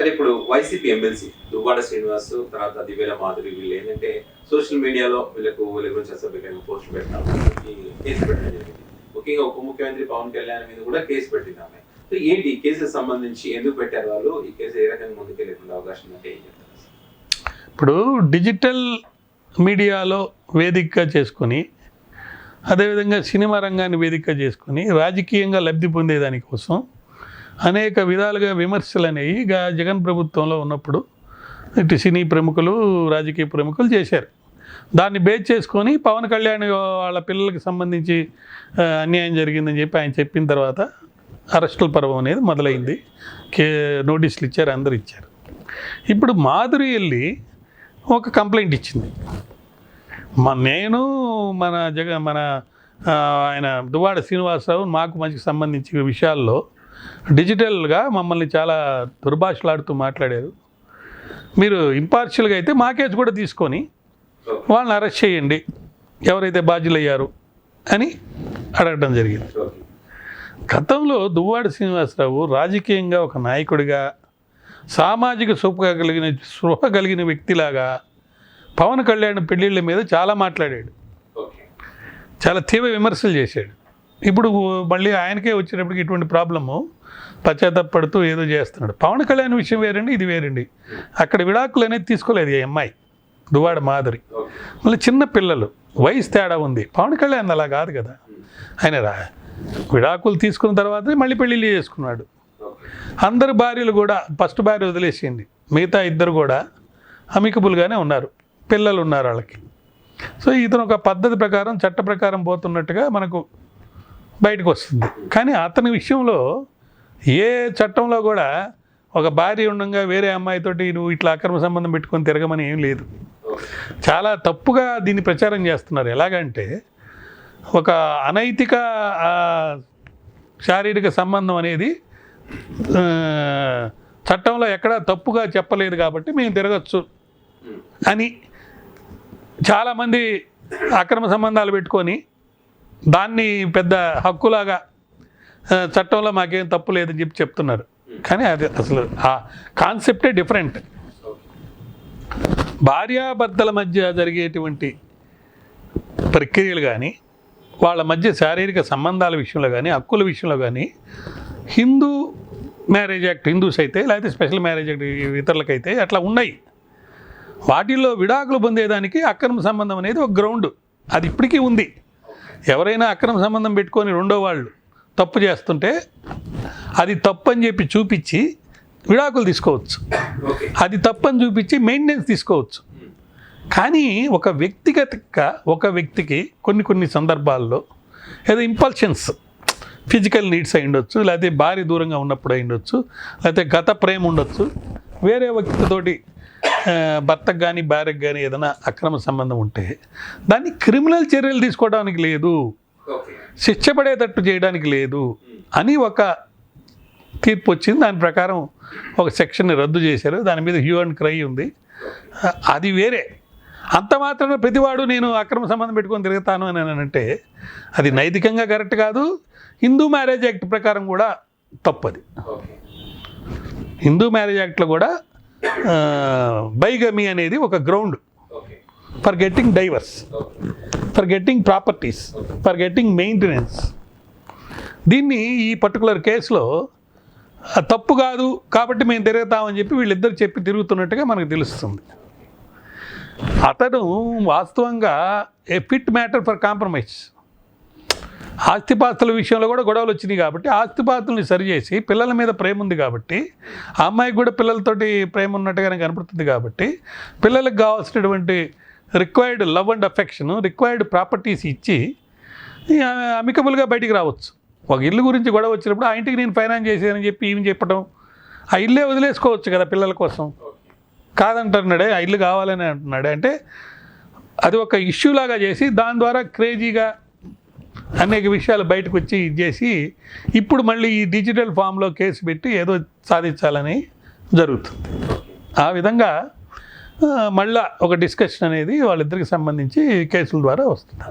సరే, ఇప్పుడు YCP MLC Duvvada Srinivas తర్వాత దివ్యల మాధురి వీళ్ళు ఏంటంటే సోషల్ మీడియాలో వీళ్ళ గురించి అసభ్యకరంగా పోస్ట్ పెట్టడం కేసు పెట్టడం జరిగింది. ముఖ్యంగా ఉప ముఖ్యమంత్రి పవన్ కళ్యాణ్ మీద కూడా కేసు పెట్టింది ఆమె. సో ఏంటి ఈ కేసుకు సంబంధించి ఎందుకు పెట్టారు వాళ్ళు? ఈ కేసు ఏ రకంగా ముందుకెళ్ళే అవకాశం అంటే ఏం చెప్తారు? ఇప్పుడు డిజిటల్ మీడియాలో వేదికగా చేసుకొని, అదేవిధంగా సినిమా రంగాన్ని వేదికగా చేసుకొని రాజకీయంగా లబ్ధి పొందేదానికోసం అనేక విధాలుగా విమర్శలు అనేవి జగన్ ప్రభుత్వంలో ఉన్నప్పుడు ఇటు సినీ ప్రముఖులు, రాజకీయ ప్రముఖులు చేశారు. దాన్ని బేస్ చేసుకొని పవన్ కళ్యాణ్ వాళ్ళ పిల్లలకి సంబంధించి అన్యాయం జరిగిందని చెప్పి ఆయన చెప్పిన తర్వాత అరెస్టుల పర్వం అనేది మొదలైంది. నోటీసులు ఇచ్చారు, అందరూ ఇచ్చారు. ఇప్పుడు మాధురి వెళ్ళి ఒక కంప్లైంట్ ఇచ్చింది. నేను మన ఆయన దువ్వాడ శ్రీనివాసరావు మాకు మంచి సంబంధించిన విషయాల్లో డిజిటల్గా మమ్మల్ని చాలా దుర్భాషలాడుతూ మాట్లాడారు. మీరు ఇంపార్షియల్గా అయితే మా కేసు కూడా తీసుకొని వాళ్ళని అరెస్ట్ చేయండి, ఎవరైతే బాధ్యులయ్యారు అని అడగడం జరిగింది. గతంలో దువ్వాడ శ్రీనివాసరావు రాజకీయంగా ఒక నాయకుడిగా, సామాజిక స్పృహ కలిగిన వ్యక్తిలాగా పవన్ కళ్యాణ్ పెళ్ళిళ్ళ మీద చాలా మాట్లాడాడు, చాలా తీవ్ర విమర్శలు చేశాడు. ఇప్పుడు మళ్ళీ ఆయనకే వచ్చేటప్పటికి ఇటువంటి ప్రాబ్లము పశ్చాత్తాపడుతూ ఏదో చేస్తున్నాడు. పవన్ కళ్యాణ్ విషయం వేరండి, ఇది వేరండి. అక్కడ విడాకులు అనేది తీసుకోలేదు ఈ అమ్మాయి దువ్వాడ మాధురి. మళ్ళీ చిన్న పిల్లలు, వయసు తేడా ఉంది. పవన్ కళ్యాణ్ అలా కాదు కదా. ఆయన విడాకులు తీసుకున్న తర్వాత మళ్ళీ పెళ్ళిళ్ళు చేసుకున్నాడు. అందరు భార్యలు కూడా ఫస్ట్ భార్య వదిలేసింది, మిగతా ఇద్దరు కూడా అమికబుల్గానే ఉన్నారు, పిల్లలు ఉన్నారు వాళ్ళకి. సో ఇతను ఒక పద్ధతి ప్రకారం, చట్ట ప్రకారం పోతున్నట్టుగా మనకు బయటకు వస్తుంది. కానీ అతని విషయంలో ఏ చట్టంలో కూడా ఒక భార్య ఉండగా వేరే అమ్మాయితోటి నువ్వు ఇట్లా అక్రమ సంబంధం పెట్టుకొని తిరగమని ఏం లేదు. చాలా తప్పుగా దీన్ని ప్రచారం చేస్తున్నారు. ఎలాగంటే ఒక అనైతిక శారీరక సంబంధం అనేది చట్టంలో ఎక్కడా తప్పుగా చెప్పలేదు కాబట్టి మేము తిరగచ్చు అని చాలామంది అక్రమ సంబంధాలు పెట్టుకొని దాన్ని పెద్ద హక్కులాగా చట్టంలో మాకేం తప్పు లేదని చెప్పి చెప్తున్నారు. కానీ అది అసలు ఆ కాన్సెప్టే డిఫరెంట్. భార్యాభర్తల మధ్య జరిగేటువంటి ప్రక్రియలు కానీ, వాళ్ళ మధ్య శారీరక సంబంధాల విషయంలో కానీ, హక్కుల విషయంలో కానీ హిందూ మ్యారేజ్ యాక్ట్ హిందూస్ అయితే, లేకపోతే స్పెషల్ మ్యారేజ్ యాక్ట్ ఇతరులకైతే అట్లా ఉన్నాయి. వాటిల్లో విడాకులు పొందేదానికి అక్రమ సంబంధం అనేది ఒక గ్రౌండ్, అది ఇప్పటికీ ఉంది. ఎవరైనా అక్రమ సంబంధం పెట్టుకొని రెండో వాళ్ళు తప్పు చేస్తుంటే అది తప్పు అని చెప్పి చూపించి విడాకులు తీసుకోవచ్చు, అది తప్పు అని చూపించి మెయింటెనెన్స్ తీసుకోవచ్చు. కానీ ఒక వ్యక్తికి కొన్ని సందర్భాల్లో ఏదో ఇంపల్షన్స్, ఫిజికల్ నీడ్స్ అయి ఉండొచ్చు, లేకపోతే భార్య దూరంగా ఉన్నప్పుడు అయి ఉండొచ్చు, లేకపోతే గత ప్రేమ ఉండొచ్చు, వేరే వ్యక్తితోటి భర్తకు కానీ భార్యకు కానీ ఏదైనా అక్రమ సంబంధం ఉంటే దాన్ని క్రిమినల్ చర్యలు తీసుకోవడానికి లేదు, శిక్ష పడేటట్టు చేయడానికి లేదు అని ఒక తీర్పు వచ్చింది. దాని ప్రకారం ఒక సెక్షన్ని రద్దు చేశారు. దాని మీద హ్యూ అండ్ క్రై ఉంది. అది వేరే. అంత మాత్రమే ప్రతివాడు నేను అక్రమ సంబంధం పెట్టుకొని తిరుగుతాను అని అంటే అది నైతికంగా కరెక్ట్ కాదు. హిందూ మ్యారేజ్ యాక్ట్ ప్రకారం కూడా తప్పది. హిందూ మ్యారేజ్ యాక్ట్లో కూడా బైగమీ అనేది ఒక ground for getting divorce, for getting properties, for getting maintenance. దీన్ని ఈ పర్టికులర్ కేసులో తప్పు కాదు కాబట్టి మేము తిరుగుతామని చెప్పి వీళ్ళిద్దరు చెప్పి తిరుగుతున్నట్టుగా మనకు తెలుస్తుంది. అతను వాస్తవంగా ఏ ఫిట్ మ్యాటర్ ఫర్ కాంప్రమైజ్. ఆస్తిపాస్తుల విషయంలో కూడా గొడవలు వచ్చినాయి కాబట్టి ఆస్తిపాస్తుల్ని సరిచేసి, పిల్లల మీద ప్రేమ ఉంది కాబట్టి, ఆ అమ్మాయికి కూడా పిల్లలతోటి ప్రేమ ఉన్నట్టుగానే కనపడుతుంది కాబట్టి పిల్లలకు కావాల్సినటువంటి required love and affection, required properties ఇచ్చి అమికబుల్గా బయటికి రావచ్చు. ఒక ఇల్లు గురించి గొడవ వచ్చినప్పుడు ఆ ఇంటికి నేను ఫైనాన్స్ చేశానని చెప్పి ఈమె చెప్పడం, ఆ ఇల్లే వదిలేసుకోవచ్చు కదా పిల్లల కోసం. కాదంటున్నాడే, ఆ ఇల్లు కావాలని అంటున్నాడే అంటే అది ఒక ఇష్యూ లాగా చేసి దాని ద్వారా క్రేజీగా అనేక విషయాలు బయటకు వచ్చి ఇది చేసి ఇప్పుడు మళ్ళీ ఈ డిజిటల్ ఫామ్లో కేసు పెట్టి ఏదో సాధించాలని జరుగుతుంది. ఆ విధంగా మళ్ళా ఒక డిస్కషన్ అనేది వాళ్ళిద్దరికి సంబంధించి కేసుల ద్వారా వస్తుంది.